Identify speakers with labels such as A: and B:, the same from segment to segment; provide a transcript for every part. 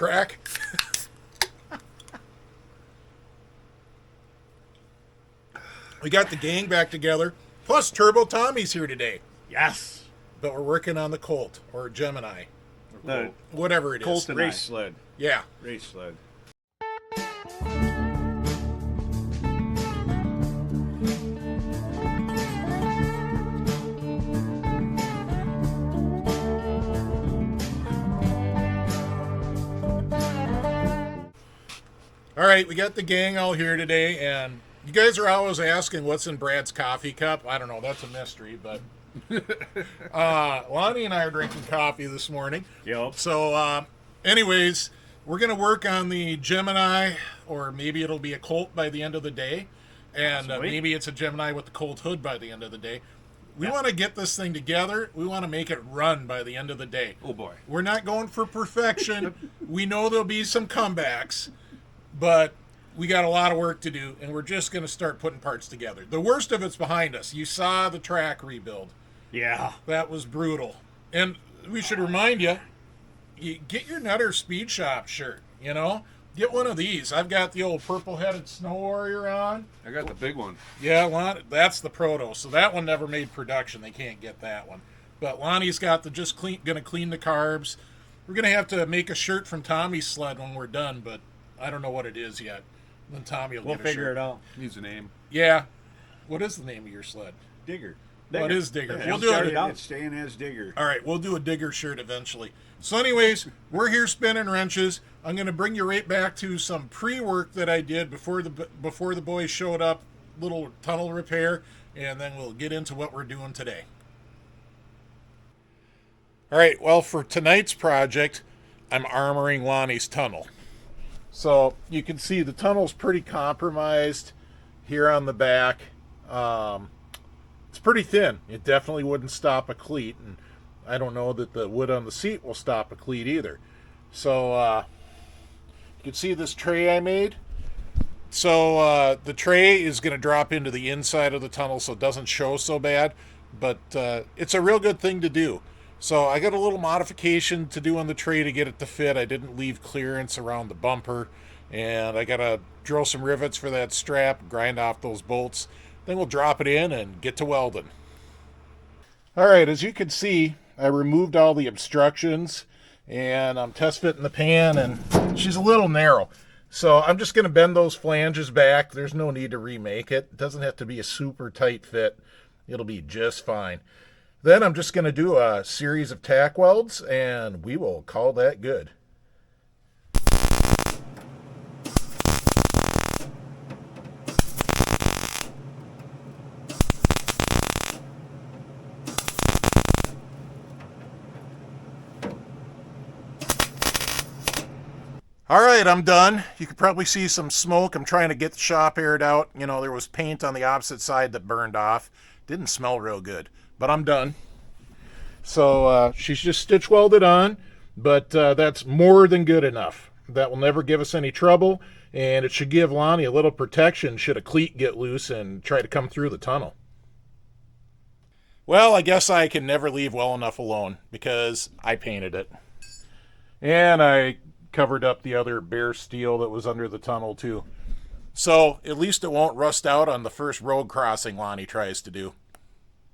A: crack. We got the gang back together. Plus, Turbo Tommy's here today.
B: Yes.
A: But we're working on the Colt or Gemini.
B: The
A: Whatever it is.
B: Colt and
C: Race sled.
A: Yeah.
C: Race sled.
A: All right, we got the gang all here today, and you guys are always asking what's in Brad's coffee cup. I don't know, that's a mystery, but Lonnie and I are drinking coffee this morning.
B: Yep.
A: So, anyways, we're going to work on the Gemini, or maybe it'll be a Colt by the end of the day, and maybe it's a Gemini with the Colt hood by the end of the day. We want to get this thing together. We want to make it run by the end of the day.
C: Oh boy.
A: We're not going for perfection. We know there'll be some comebacks, but we got a lot of work to do, and we're just going to start putting parts together. The worst of it's behind us. You saw the track rebuild.
B: Yeah.
A: That was brutal. And we should remind you, get your Nutter Speed Shop shirt, you know? Get one of these. I've got the old purple-headed Snow Warrior on.
C: I got the big one.
A: Yeah, that's the Proto. So that one never made production. They can't get that one. But Lonnie's got the going to clean the carbs. We're going to have to make a shirt from Tommy's sled when we're done, but I don't know what it is yet. Then Tommy will
B: We'll
A: get a
B: figure
A: shirt.
B: it out.
C: Needs a name.
A: Yeah. What is the name of your sled?
C: Digger.
A: What is Digger?
C: Yeah,
A: We'll
C: it
A: do
C: started
A: it.
C: out staying as Digger.
A: All right, we'll do a Digger shirt eventually. So anyways, we're here spinning wrenches. I'm going to bring you right back to some pre-work that I did before the boys showed up, little tunnel repair, and then we'll get into what we're doing today. All right, well, for tonight's project, I'm armoring Lonnie's tunnel. So you can see the tunnel's pretty compromised here on the back. It's pretty thin. It definitely wouldn't stop a cleat, and I don't know that the wood on the seat will stop a cleat either. So you can see this tray I made. So the tray is going to drop into the inside of the tunnel so it doesn't show so bad, but it's a real good thing to do. So I got a little modification to do on the tray to get it to fit. I didn't leave clearance around the bumper, and I got to drill some rivets for that strap, grind off those bolts. Then we'll drop it in and get to welding. All right, as you can see, I removed all the obstructions, and I'm test fitting the pan, and she's a little narrow. So I'm just going to bend those flanges back. There's no need to remake it. It doesn't have to be a super tight fit. It'll be just fine. Then I'm just going to do a series of tack welds, and we will call that good. All right, I'm done. You can probably see some smoke. I'm trying to get the shop aired out. You know, there was paint on the opposite side that burned off. Didn't smell real good, but I'm done. So she's just stitch welded on, but that's more than good enough. That will never give us any trouble, and it should give Lonnie a little protection should a cleat get loose and try to come through the tunnel. Well, I guess I can never leave well enough alone because I painted it. And I covered up the other bare steel that was under the tunnel too. So at least it won't rust out on the first road crossing Lonnie tries to do.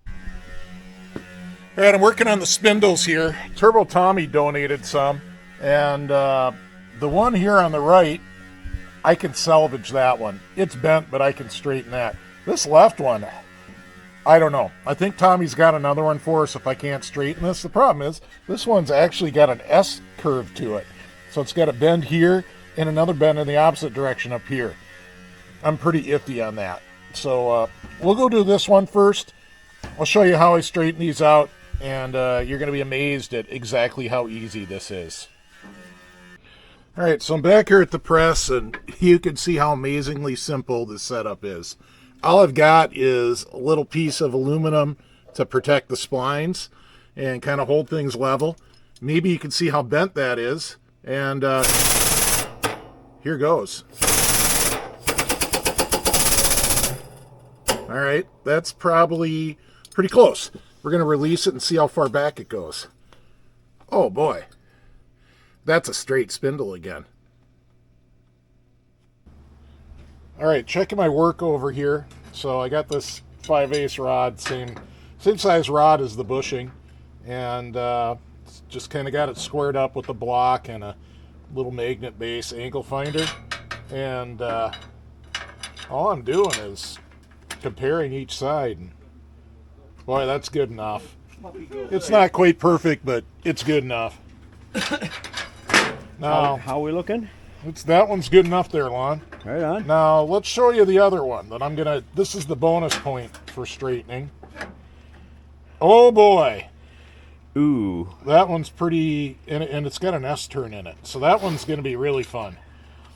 A: All right, I'm working on the spindles here. Turbo Tommy donated some, and the one here on the right, I can salvage that one. It's bent, but I can straighten that. This left one, I don't know. I think Tommy's got another one for us if I can't straighten this. The problem is, this one's actually got an S curve to it. So it's got a bend here and another bend in the opposite direction up here. I'm pretty iffy on that. So we'll go do this one first. I'll show you how I straighten these out, and you're going to be amazed at exactly how easy this is. All right, so I'm back here at the press, and you can see how amazingly simple this setup is. All I've got is a little piece of aluminum to protect the splines and kind of hold things level. Maybe you can see how bent that is. And here goes. All right, that's probably pretty close. We're going to release it and see how far back it goes. Oh boy. That's a straight spindle again. All right, checking my work over here. So I got this 5/8 rod, same size rod as the bushing, and just kind of got it squared up with a block and a little magnet base angle finder. And all I'm doing is comparing each side. And boy, that's good enough. It's not quite perfect, but it's good enough. Now,
B: How we looking?
A: that one's good enough there, Lon.
B: Right on.
A: Now, let's show you the other one that I'm going to... This is the bonus point for straightening. Oh, boy.
B: Ooh.
A: That one's pretty... And it's got an S-turn in it. So that one's going to be really fun.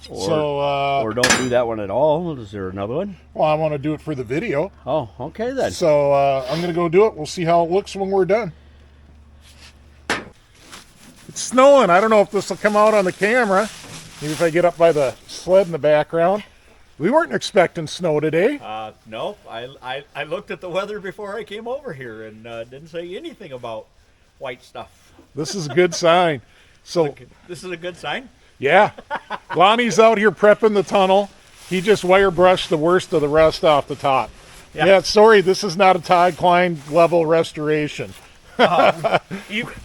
B: Or don't do that one at all. Is there another one?
A: Well, I want to do it for the video.
B: Oh, okay then.
A: So I'm going to go do it. We'll see how it looks when we're done. It's snowing. I don't know if this will come out on the camera. Maybe if I get up by the sled in the background. We weren't expecting snow today.
D: No, I looked at the weather before I came over here and didn't say anything about white stuff.
A: This is a good sign. So,
D: This is a good sign.
A: yeah. Lonnie's out here prepping the tunnel. He just wire brushed the worst of the rust off the top. Yeah, sorry, this is not a Todd Klein level restoration.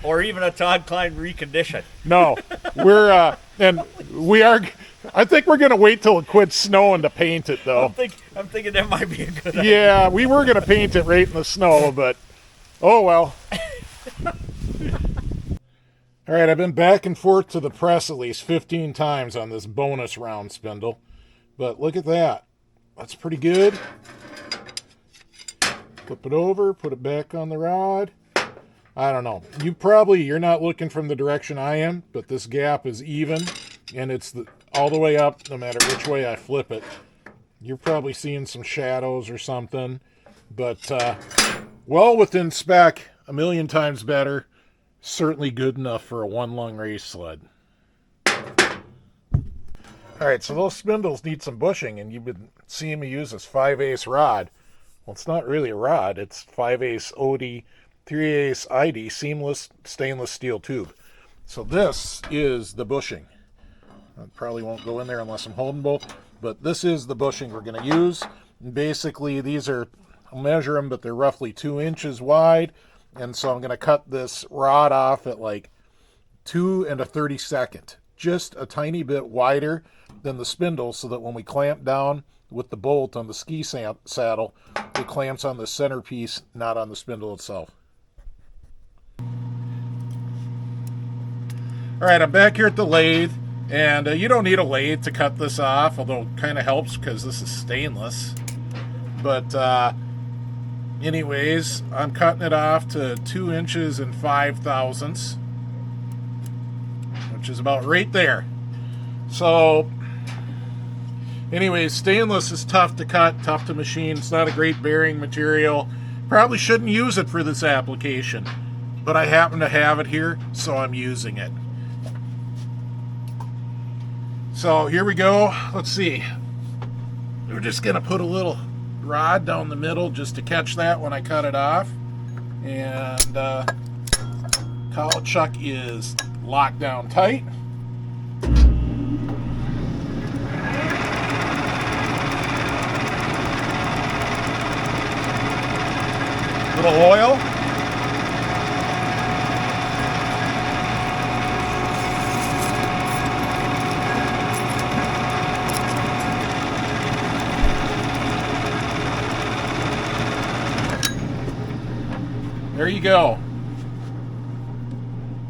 D: Or even a Todd Klein recondition.
A: No, we are. I think we're gonna wait till it quits snowing to paint it, though.
D: I'm thinking that might be a good idea.
A: Yeah, we were gonna paint it right in the snow, but oh well. All right, I've been back and forth to the press at least 15 times on this bonus round spindle, but look at that. That's pretty good. Flip it over, put it back on the rod. I don't know. You're not looking from the direction I am, but this gap is even, and it's all the way up no matter which way I flip it. You're probably seeing some shadows or something, but well within spec, a million times better. Certainly good enough for a one-lung race sled. All right, so those spindles need some bushing, and you've been seeing me use this 5/8 rod. Well, it's not really a rod. It's 5/8 OD 3/8 ID seamless stainless steel tube. So this is the bushing. I probably won't go in there unless I'm holding both, but this is the bushing we're going to use. And basically, these are, I'll measure them, but they're roughly 2 inches wide. And so I'm going to cut this rod off at like 2 1/32, just a tiny bit wider than the spindle, so that when we clamp down with the bolt on the ski saddle, it clamps on the centerpiece, not on the spindle itself. All right, I'm back here at the lathe, and you don't need a lathe to cut this off, although it kind of helps because this is stainless. But anyways, I'm cutting it off to 2 inches and 5 thousandths, which is about right there. So anyways, stainless is tough to cut, tough to machine. It's not a great bearing material. Probably shouldn't use it for this application, but I happen to have it here, so I'm using it. So here we go. Let's see. We're just going to put a little rod down the middle just to catch that when I cut it off. And collar chuck is locked down tight. Little oil. There you go.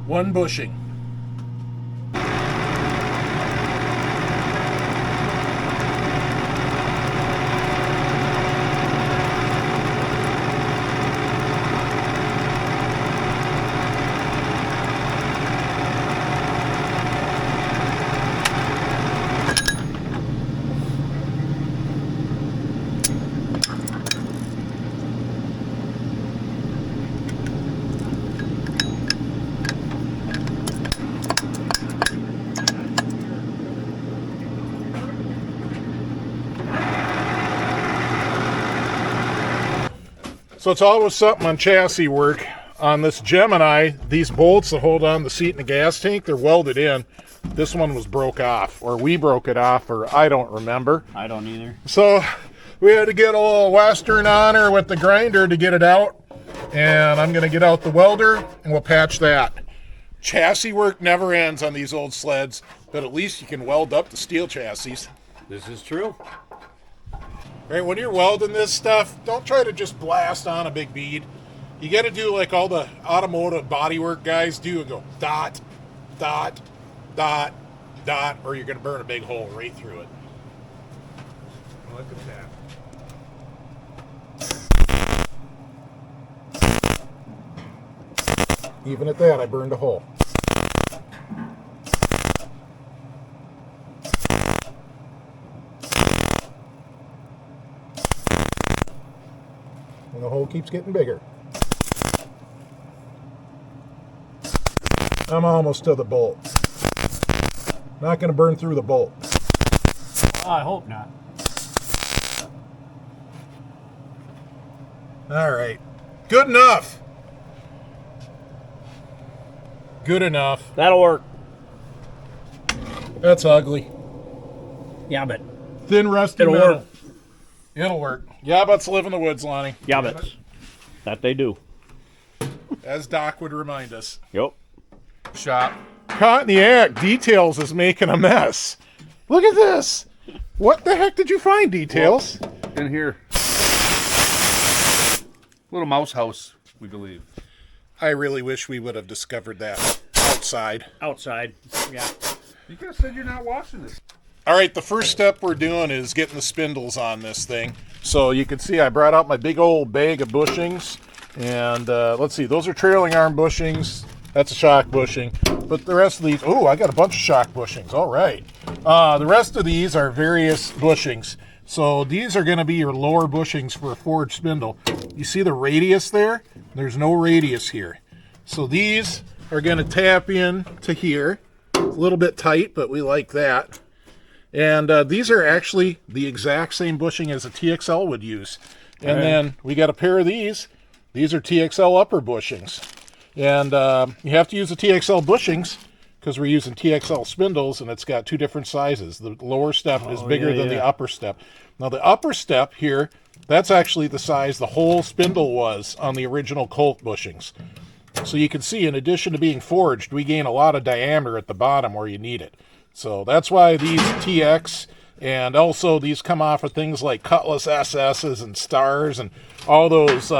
A: One bushing. So it's always something on chassis work. on this Gemini, these bolts that hold on the seat in the gas tank, they're welded in. This one was broke off, or we broke it off, or I don't remember.
B: I don't either.
A: So we had to get a little Western on her with the grinder to get it out. And I'm going to get out the welder and we'll patch that. Chassis work never ends on these old sleds, but at least you can weld up the steel chassis.
C: This is true.
A: Right, when you're welding this stuff, don't try to just blast on a big bead. You got to do like all the automotive bodywork guys do and go dot, dot, dot, dot, or you're going to burn a big hole right through it.
C: Look at that.
A: Even at that, I burned a hole. And the hole keeps getting bigger. I'm almost to the bolt. Not going to burn through the bolt.
B: I hope not.
A: All right. Good enough. Good enough.
B: That'll work.
A: That's ugly.
B: Yeah, but
A: Thin, rusty
B: it'll
A: metal.
B: work.
A: It'll work. Yabbats live in the woods, Lonnie.
B: Yabbits. That they do.
A: As Doc would remind us.
B: Yep.
A: Shop. Caught in the act. Details is making a mess. Look at this. What the heck did you find, Details?
C: In here. Little mouse house, we believe.
A: I really wish we would have discovered that outside.
B: Outside. Yeah.
C: You could have said you're not watching this.
A: All right, the first step we're doing is getting the spindles on this thing. So you can see I brought out my big old bag of bushings. And let's see, those are trailing arm bushings. That's a shock bushing. But the rest of these, oh, I got a bunch of shock bushings. All right. The rest of these are various bushings. So these are going to be your lower bushings for a forged spindle. You see the radius there? There's no radius here. So these are going to tap in to here. It's a little bit tight, but we like that. And these are actually the exact same bushing as a TXL would use. And then we got a pair of these. These are TXL upper bushings. And you have to use the TXL bushings because we're using TXL spindles, and it's got two different sizes. The lower step is bigger than the upper step. Now the upper step here, that's actually the size the whole spindle was on the original Colt bushings. So you can see, in addition to being forged, we gain a lot of diameter at the bottom where you need it. So that's why these TX, and also these come off of things like Cutlass SS's and Stars, and all those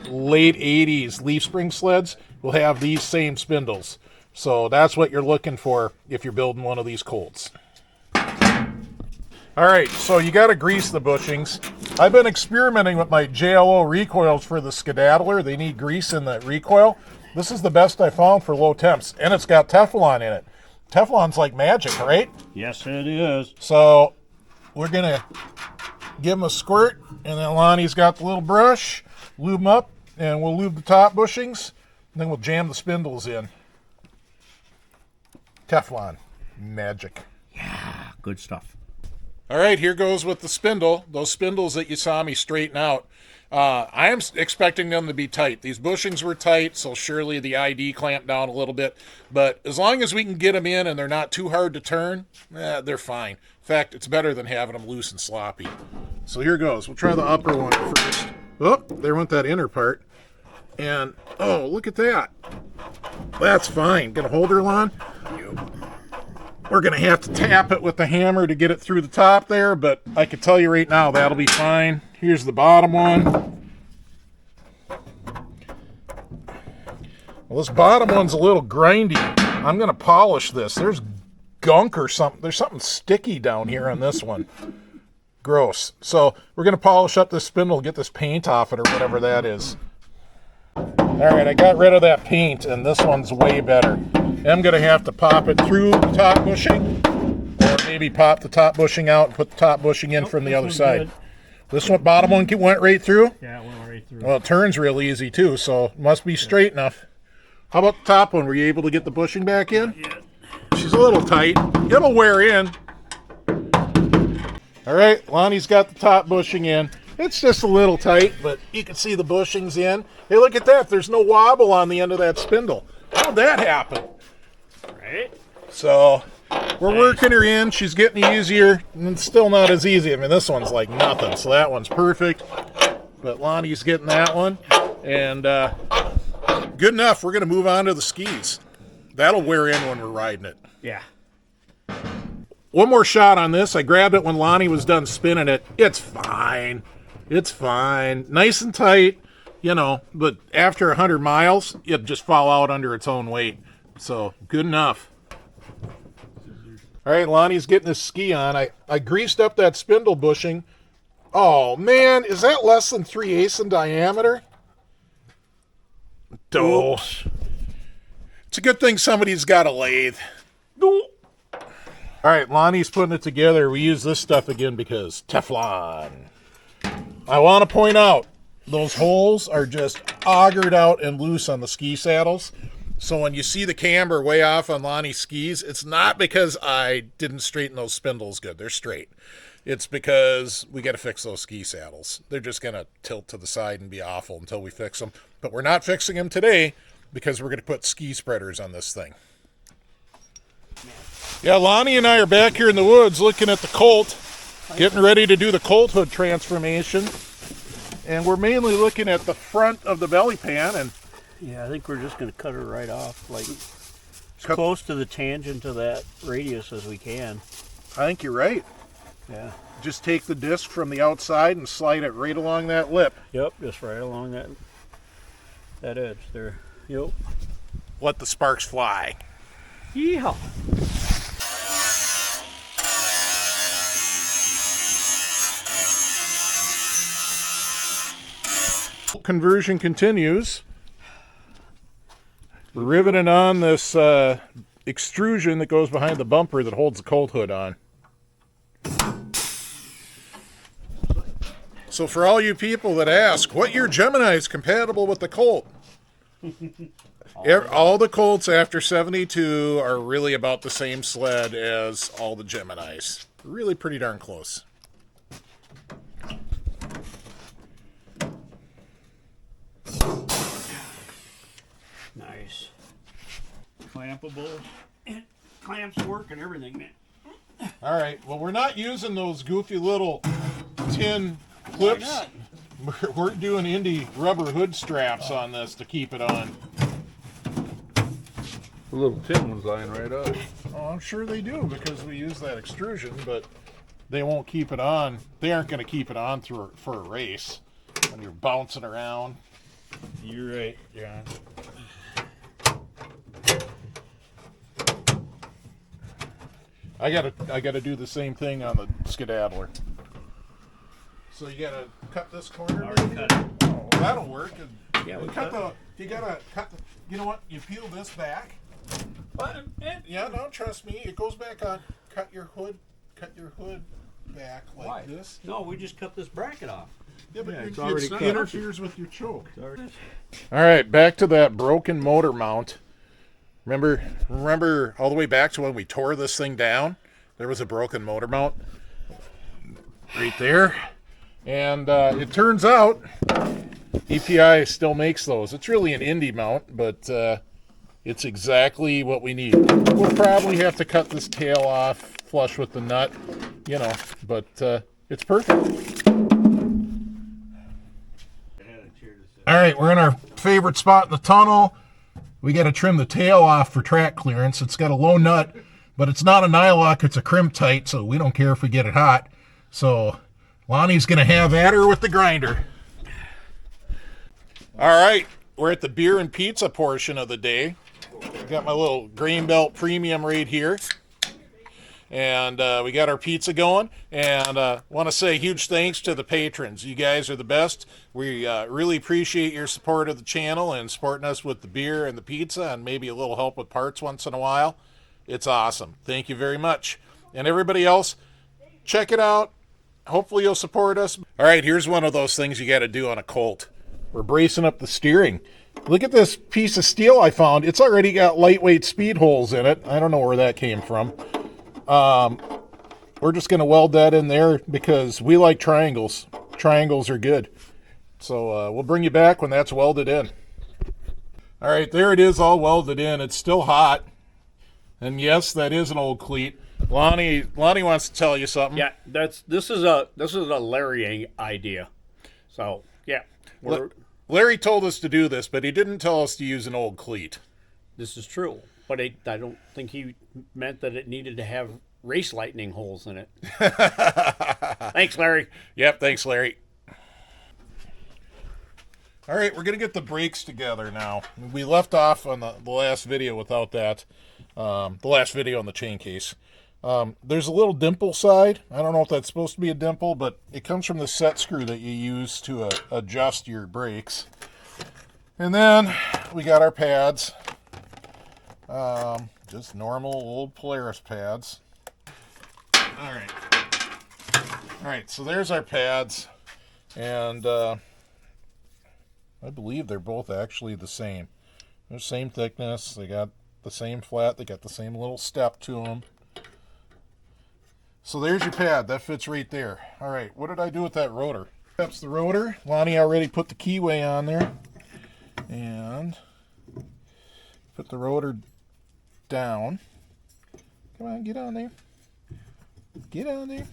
A: late 80s leaf spring sleds will have these same spindles. So that's what you're looking for if you're building one of these Colts. All right, so you got to grease the bushings. I've been experimenting with my JLO recoils for the Skedaddler. They need grease in the recoil. This is the best I found for low temps, and it's got Teflon in it. Teflon's like magic, right?
B: Yes, it is.
A: So we're going to give them a squirt, and then Lonnie's got the little brush, lube them up, and we'll lube the top bushings, and then we'll jam the spindles in. Teflon. Magic.
B: Yeah, good stuff.
A: All right, here goes with the spindle. Those spindles that you saw me straighten out. I am expecting them to be tight. These bushings were tight, so surely the ID clamped down a little bit. But as long as we can get them in and they're not too hard to turn, they're fine. In fact, it's better than having them loose and sloppy. So here goes. We'll try the upper one first. Oh, there went that inner part. And, oh, look at that. That's fine. Gonna hold her, Lon? We're going to have to tap it with the hammer to get it through the top there, but I can tell you right now that'll be fine. Here's the bottom one. Well, this bottom one's a little grindy. I'm going to polish this. There's gunk or something. There's something sticky down here on this one. Gross. So we're going to polish up this spindle, get this paint off it or whatever that is. All right, I got rid of that paint, and this one's way better. I'm going to have to pop it through the top bushing, or maybe pop the top bushing out and put the top bushing in from the other side.
B: Good.
A: This one, bottom one went right through?
B: Yeah, it went right through.
A: Well, it turns real easy, too, so it must be straight enough. How about the top one? Were you able to get the bushing back in?
B: Yeah.
A: She's a little tight. It'll wear in. All right, Lonnie's got the top bushing in. It's just a little tight, but you can see the bushings in. Hey, look at that. There's no wobble on the end of that spindle. How'd that happen?
B: Right?
A: So we're working her in. She's getting easier, and it's still not as easy. I mean, this one's like nothing, so that one's perfect. But Lonnie's getting that one. And good enough. We're going to move on to the skis. That'll wear in when we're riding it.
B: Yeah.
A: One more shot on this. I grabbed it when Lonnie was done spinning it. It's fine. It's fine. Nice and tight, you know, but after 100 miles, it'd just fall out under its own weight. So, good enough. All right, Lonnie's getting his ski on. I greased up that spindle bushing. Oh, man, is that less than 3/8 in diameter?
B: Oops.
A: It's a good thing somebody's got a lathe. All right, Lonnie's putting it together. We use this stuff again because Teflon. I want to point out, those holes are just augered out and loose on the ski saddles. So when you see the camber way off on Lonnie's skis, it's not because I didn't straighten those spindles good. They're straight. It's because we got to fix those ski saddles. They're just going to tilt to the side and be awful until we fix them. But we're not fixing them today because we're going to put ski spreaders on this thing. Yeah, Lonnie and I are back here in the woods looking at the Colt, getting ready to do the Colt hood transformation. And we're mainly looking at the front of the belly pan. And
B: Yeah, I think we're just going to cut her right off, like as close to the tangent of that radius as we can.
A: I think you're right.
B: Yeah.
A: Just take the disc from the outside and slide it right along that lip.
B: Yep, just right along that edge there. Yep.
A: Let the sparks fly.
B: Yeehaw.
A: Conversion continues. We're riveting on this extrusion that goes behind the bumper that holds the Colt hood on. So for all you people that ask, what year Gemini is compatible with the Colt? All the Colts after 72 are really about the same sled as all the Geminis. Really pretty darn close.
B: Nice. Clampable. And clamps work and everything, man.
A: All right, well, we're not using those goofy little tin clips. We're doing Indy rubber hood straps on this to keep it on.
C: The little tin one's lying right up.
A: Oh, I'm sure they do because we use that extrusion, but they won't keep it on. They aren't going to keep it on for a race when you're bouncing around.
B: You're right, John.
A: I gotta do the same thing on the skedaddler. So you gotta cut this corner.
B: Already cut it.
A: Oh, that'll work.
B: Yeah,
A: You gotta cut. You know what? You peel this back. Yeah, no, trust me. It goes back on. Cut your hood back like this.
B: No, we just cut this bracket off.
A: Yeah, but
B: it's
A: it
B: already cut.
A: interferes with your choke.
B: Already...
A: All right, back to that broken motor mount. Remember all the way back to when we tore this thing down? There was a broken motor mount right there. And it turns out EPI still makes those. It's really an Indy mount, but it's exactly what we need. We'll probably have to cut this tail off flush with the nut, you know, but it's perfect. All right, we're in our favorite spot in the tunnel. We got to trim the tail off for track clearance. It's got a low nut, but it's not a nylock, it's a crimp tight, so we don't care if we get it hot. So Lonnie's going to have at her with the grinder. All right, we're at the beer and pizza portion of the day. I got my little Grain Belt Premium right here. And we got our pizza going. And want to say huge thanks to the patrons. You guys are the best. We really appreciate your support of the channel and supporting us with the beer and the pizza and maybe a little help with parts once in a while. It's awesome. Thank you very much. And everybody else, check it out. Hopefully you'll support us. All right, here's one of those things you got to do on a Colt. We're bracing up the steering. Look at this piece of steel I found. It's already got lightweight speed holes in it. I don't know where that came from. We're just going to weld that in there because we like triangles. triangles are good. So we'll bring you back when that's welded in. All right, there it is, all welded in. It's still hot. And yes, that is an old cleat. Lonnie wants to tell you something.
B: Yeah, this is a Larry idea. So yeah,
A: Larry told us to do this, but he didn't tell us to use an old cleat.
B: this is true. But I don't think he meant that it needed to have race lightning holes in it. Thanks, Larry.
A: Yep, thanks, Larry. All right, we're going to get the brakes together now. We left off on the last video without that. The last video on the chain case. There's a little dimple side. I don't know if that's supposed to be a dimple, but it comes from the set screw that you use to adjust your brakes. And then we got our pads. Just normal old Polaris pads. All right, so there's our pads. And I believe they're both actually the same. They're the same thickness. They got the same flat. They got the same little step to them. So there's your pad. That fits right there. All right, what did I do with that rotor? That's the rotor. Lonnie already put the keyway on there. And put the rotor down. Come on, get on there. Get on there.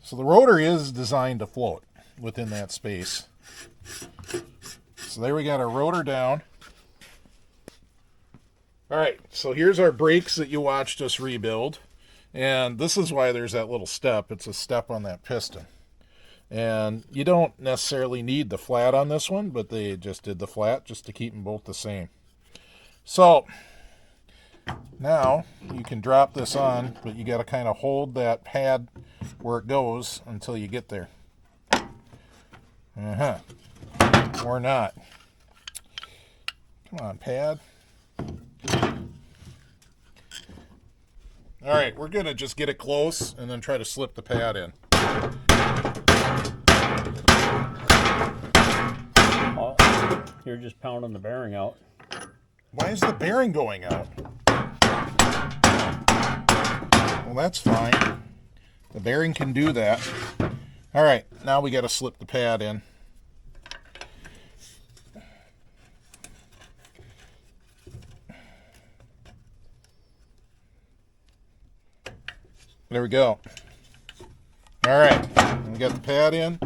A: So the rotor is designed to float within that space. So there we got our rotor down. All right, so here's our brakes that you watched us rebuild. And this is why there's that little step. It's a step on that piston. And you don't necessarily need the flat on this one, but they just did the flat just to keep them both the same. So now you can drop this on, but you got to kind of hold that pad where it goes until you get there. Or not. Come on, pad. All right, we're going to just get it close and then try to slip the pad in.
B: Oh, you're just pounding the bearing out.
A: Why is the bearing going out? Well, that's fine. The bearing can do that. All right, now we got to slip the pad in. There we go. All right, we got the pad in.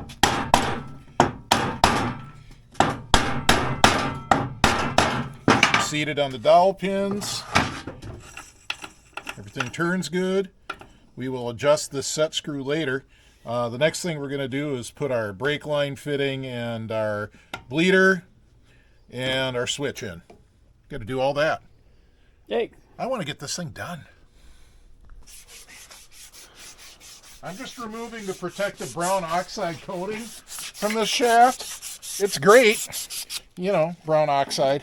A: Seated on the dowel pins. Everything turns good. We will adjust this set screw later. The next thing we're going to do is put our brake line fitting and our bleeder and our switch in. Got to do all that.
B: Hey,
A: I want to get this thing done. I'm just removing the protective brown oxide coating from this shaft. It's great, you know, brown oxide,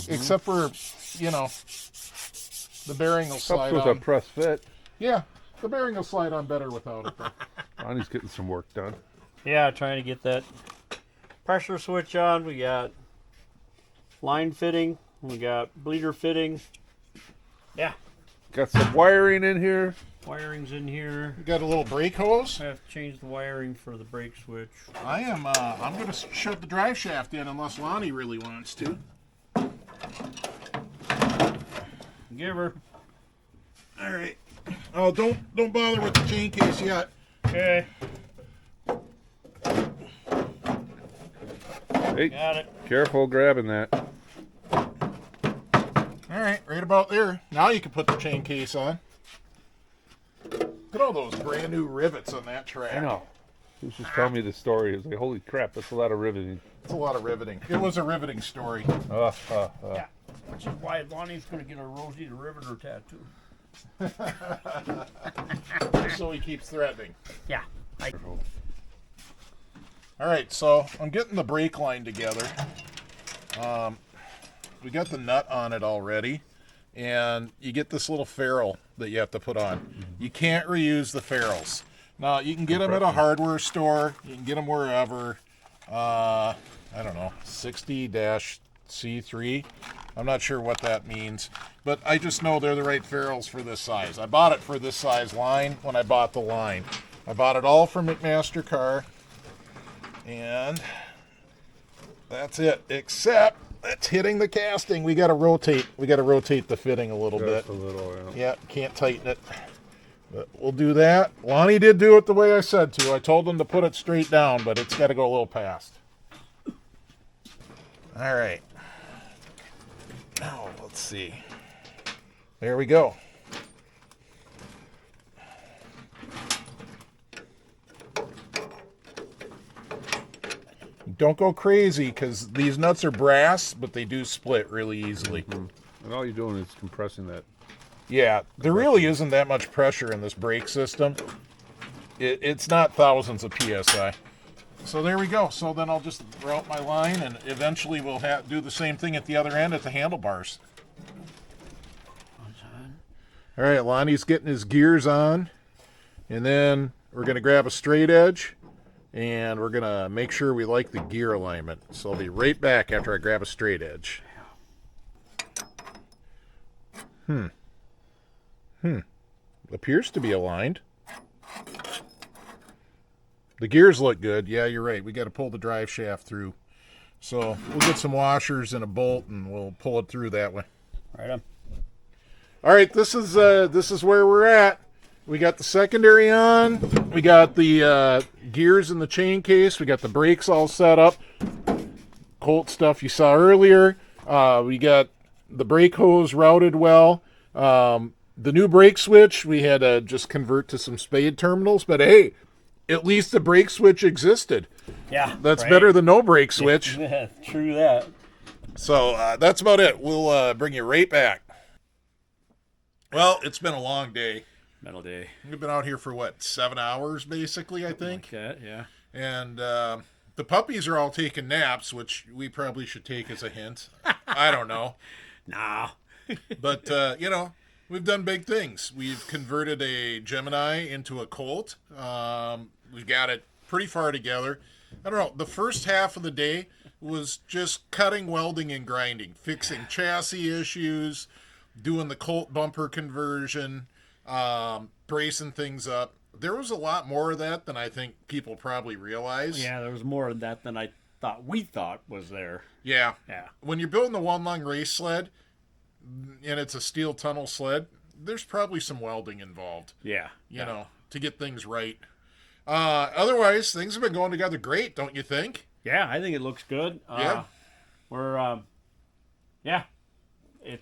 A: except for, you know, the bearing will slide
C: Helps
A: on.
C: with a press fit.
A: Yeah, the bearing will slide on better without it, though.
C: Lonnie's getting some work done.
B: yeah, trying to get that pressure switch on. We got line fitting. We got bleeder fitting. Yeah,
C: Got some wiring in here.
B: wiring's in here.
A: We got a little brake hose.
B: I have to change the wiring for the brake switch.
A: I'm going to shove the drive shaft in unless Lonnie really wants to.
B: Give her.
A: All right. Oh, don't bother with the chain case yet.
B: Okay,
C: Hey,
B: got it.
C: careful grabbing that.
A: All right, right about there. Now you can put the chain case on. Look at all those brand new rivets on that track.
C: I know. He was just telling me the story. He was like, holy crap, that's a lot of riveting.
A: It's a lot of riveting. It was a riveting story.
B: Yeah, which is why Lonnie's going to get a Rosie the Riveter tattoo.
A: So he keeps threatening.
B: Yeah.
A: All right, so I'm getting the brake line together. We got the nut on it already, and you get this little ferrule that you have to put on. You can't reuse the ferrules. Now, you can get them at a hardware store. You can get them wherever. I don't know, 60-C3. I'm not sure what that means, but I just know they're the right ferrules for this size. I bought it for this size line when I bought the line. I bought it all from McMaster Car. And that's it, except it's hitting the casting. We got to rotate. We got to rotate the fitting a little bit.
C: Just a little,
A: Yeah, can't tighten it. But we'll do that. Lonnie did do it the way I said to. I told him to put it straight down, but it's got to go a little past. All right. Now, let's see. There we go. Don't go crazy, because these nuts are brass, but they do split really easily.
C: Mm-hmm. And all you're doing is compressing that.
A: Yeah, there really isn't that much pressure in this brake system. It's not thousands of PSI. So there we go. So then I'll just route my line, and eventually we'll do the same thing at the other end at the handlebars. All right, Lonnie's getting his gears on. And then we're going to grab a straight edge, and we're going to make sure we like the gear alignment. So I'll be right back after I grab a straight edge. Appears to be aligned. The gears look good. Yeah, you're right. We got to pull the drive shaft through. So we'll get some washers and a bolt, and we'll pull it through that way.
B: Right on.
A: All right, this is where we're at. We got the secondary on. We got the gears in the chain case. We got the brakes all set up. Colt stuff you saw earlier. We got the brake hose routed well. The new brake switch, we had to just convert to some spade terminals. But hey, at least the brake switch existed.
B: Yeah.
A: That's better than no brake switch.
B: Yeah, true that.
A: So that's about it. We'll bring you right back. Well, it's been a long day.
B: Metal day.
A: We've been out here for, what, 7 hours, basically, I think?
B: Like that, yeah.
A: And the puppies are all taking naps, which we probably should take as a hint. I don't know.
B: Nah.
A: But, we've done big things. We've converted a Gemini into a Colt. We've got it pretty far together. I don't know. The first half of the day was just cutting, welding, and grinding, fixing chassis issues, doing the Colt bumper conversion, bracing things up. There was a lot more of that than I think people probably realize.
B: Yeah, there was more of that than we thought was there.
A: Yeah.
B: Yeah.
A: When you're building the one lung race sled, and it's a steel tunnel sled, there's probably some welding involved.
B: Yeah.
A: You know, to get things right. Otherwise, things have been going together great, don't you think?
B: Yeah, I think it looks good.
A: Yeah.
B: It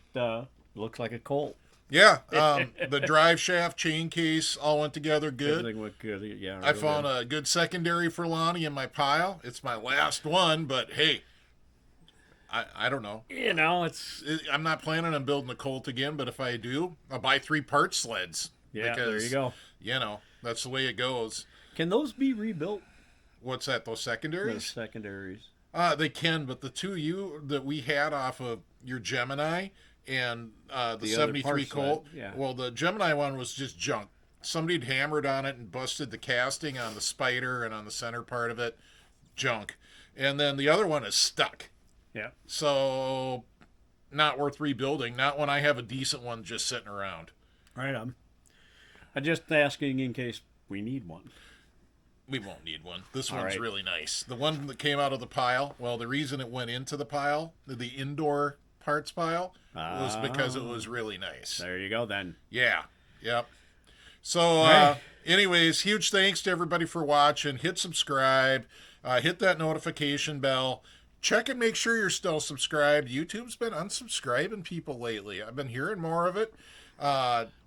B: looks like a Colt.
A: Yeah. The drive shaft, chain case, all went together good.
B: Everything went good. Yeah.
A: I found a good secondary for Lonnie in my pile. It's my last one, but hey, I don't know.
B: You know,
A: I'm not planning on building a Colt again, but if I do, I'll buy 3 part sleds.
B: Yeah,
A: because,
B: there you go.
A: That's the way it goes.
B: Can those be rebuilt?
A: What's that, those secondaries?
B: Those secondaries.
A: They can, but the two that we had off of your Gemini and the 73 Colt,
B: yeah.
A: Well, the Gemini one was just junk. Somebody'd hammered on it and busted the casting on the spider and on the center part of it. Junk. And then the other one is stuck.
B: Yeah.
A: So, not worth rebuilding. Not when I have a decent one just sitting around.
B: Right on. I'm just asking in case we need one.
A: We won't need one. This
B: All
A: one's
B: right.
A: really nice. The one that came out of the pile, well, the reason it went into the pile, the indoor parts pile, was because it was really nice.
B: There you go then.
A: Yeah. Yep. So, anyways, huge thanks to everybody for watching. Hit subscribe. Hit that notification bell. Check and make sure you're still subscribed. YouTube's been unsubscribing people lately. I've been hearing more of it.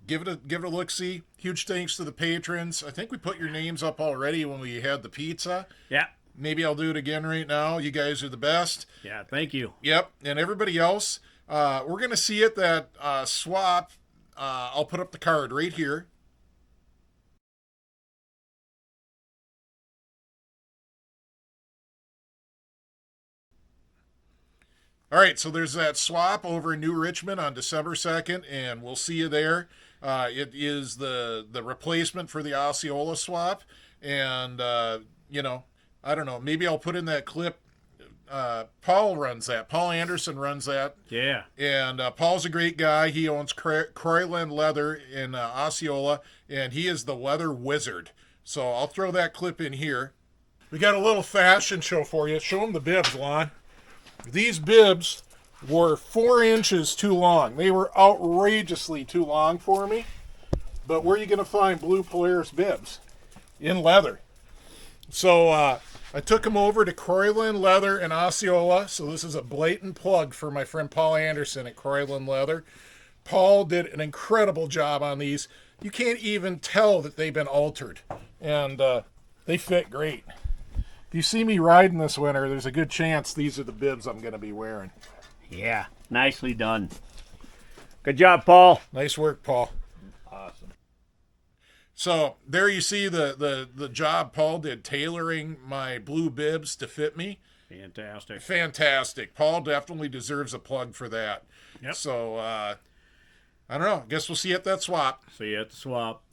A: Give it a look-see. Huge thanks to the patrons. I think we put your names up already when we had the pizza.
B: Yeah.
A: Maybe I'll do it again right now. You guys are the best.
B: Yeah, thank you.
A: Yep. And everybody else, we're going to see it that swap. I'll put up the card right here. All right, so there's that swap over in New Richmond on December 2nd, and we'll see you there. It is the replacement for the Osceola swap, and, I don't know, maybe I'll put in that clip. Paul runs that. Paul Anderson runs that.
B: Yeah.
A: And Paul's a great guy. He owns Croyland Leather in Osceola, and he is the leather wizard. So I'll throw that clip in here. we got a little fashion show for you. Show them the bibs, Lon. These bibs were 4 inches too long. They were outrageously too long for me. But where are you going to find blue Polaris bibs? In leather. So I took them over to Croyland Leather in Osceola. So this is a blatant plug for my friend Paul Anderson at Croyland Leather. Paul did an incredible job on these. You can't even tell that they've been altered. And they fit great. If you see me riding this winter, there's a good chance these are the bibs I'm going to be wearing.
B: Yeah, nicely done. Good job, Paul.
A: Nice work, Paul.
D: Awesome.
A: So there you see the job Paul did tailoring my blue bibs to fit me.
B: Fantastic.
A: Fantastic. Paul definitely deserves a plug for that.
B: Yep.
A: So I don't know. I guess we'll see you at that swap.
B: See you at the swap.